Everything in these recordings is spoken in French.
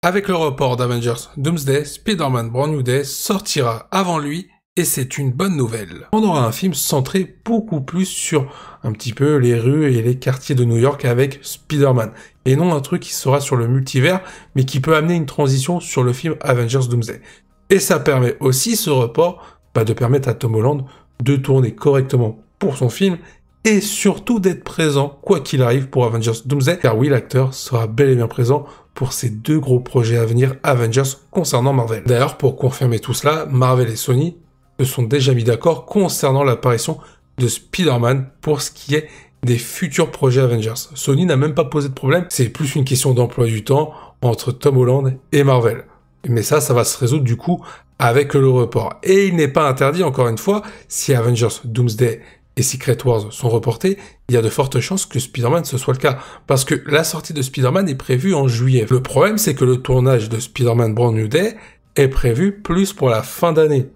Avec le report d'Avengers Doomsday, Spider-Man Brand New Day sortira avant lui et c'est une bonne nouvelle. On aura un film centré beaucoup plus sur un petit peu les rues et les quartiers de New York avec Spider-Man. Et non un truc qui sera sur le multivers, mais qui peut amener une transition sur le film Avengers Doomsday. Et ça permet aussi, ce report, de permettre à Tom Holland de tourner correctement pour son film et surtout d'être présent, quoi qu'il arrive, pour Avengers Doomsday, car oui, l'acteur sera bel et bien présent pour ces deux gros projets à venir Avengers concernant Marvel. D'ailleurs, pour confirmer tout cela, Marvel et Sony se sont déjà mis d'accord concernant l'apparition de Spider-Man pour ce qui est des futurs projets Avengers. Sony n'a même pas posé de problème, c'est plus une question d'emploi du temps entre Tom Holland et Marvel. Mais ça va se résoudre du coup avec le report. Et il n'est pas interdit, encore une fois, si Avengers Doomsday et Secret Wars sont reportés, il y a de fortes chances que Spider-Man ce soit le cas. Parce que la sortie de Spider-Man est prévue en juillet. Le problème, c'est que le tournage de Spider-Man Brand New Day est prévu plus pour la fin d'année.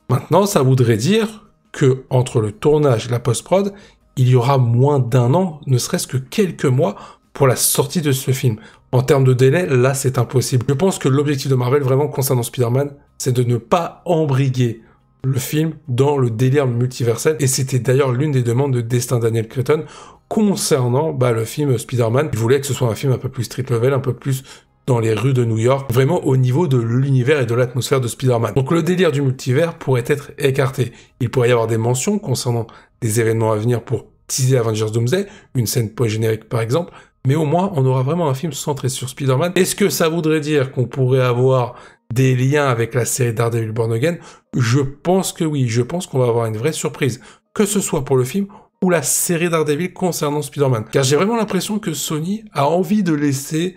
Maintenant, ça voudrait dire que entre le tournage et la post-prod, il y aura moins d'un an, ne serait-ce que quelques mois, pour la sortie de ce film. En termes de délai, là, c'est impossible. Je pense que l'objectif de Marvel, vraiment, concernant Spider-Man, c'est de ne pas embriguer le film dans le délire multiversel. Et c'était d'ailleurs l'une des demandes de Destin Daniel Cretton concernant le film Spider-Man. Il voulait que ce soit un film un peu plus street level, un peu plus dans les rues de New York, vraiment au niveau de l'univers et de l'atmosphère de Spider-Man. Donc le délire du multivers pourrait être écarté. Il pourrait y avoir des mentions concernant des événements à venir pour teaser Avengers Doomsday, une scène post-générique par exemple, mais au moins on aura vraiment un film centré sur Spider-Man. Est-ce que ça voudrait dire qu'on pourrait avoir des liens avec la série Daredevil Born Again? Je pense que oui, je pense qu'on va avoir une vraie surprise, que ce soit pour le film ou la série Daredevil concernant Spider-Man. Car j'ai vraiment l'impression que Sony a envie de laisser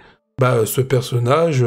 ce personnage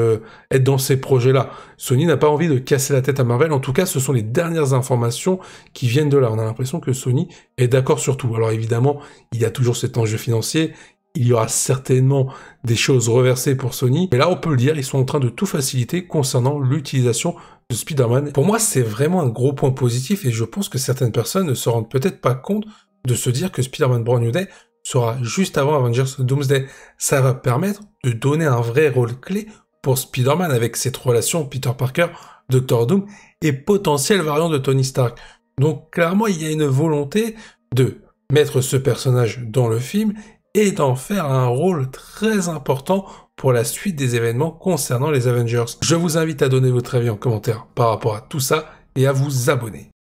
être dans ces projets-là. Sony n'a pas envie de casser la tête à Marvel, en tout cas ce sont les dernières informations qui viennent de là. On a l'impression que Sony est d'accord sur tout. Alors évidemment, il y a toujours cet enjeu financier, il y aura certainement des choses reversées pour Sony, mais là on peut le dire, ils sont en train de tout faciliter concernant l'utilisation de Spider-Man. Pour moi, c'est vraiment un gros point positif et je pense que certaines personnes ne se rendent peut-être pas compte de se dire que Spider-Man Brand New Day sera juste avant Avengers Doomsday. Ça va permettre de donner un vrai rôle clé pour Spider-Man avec cette relation Peter Parker, Dr. Doom et potentiel variant de Tony Stark. Donc clairement, il y a une volonté de mettre ce personnage dans le film et d'en faire un rôle très important pour la suite des événements concernant les Avengers. Je vous invite à donner votre avis en commentaire par rapport à tout ça et à vous abonner.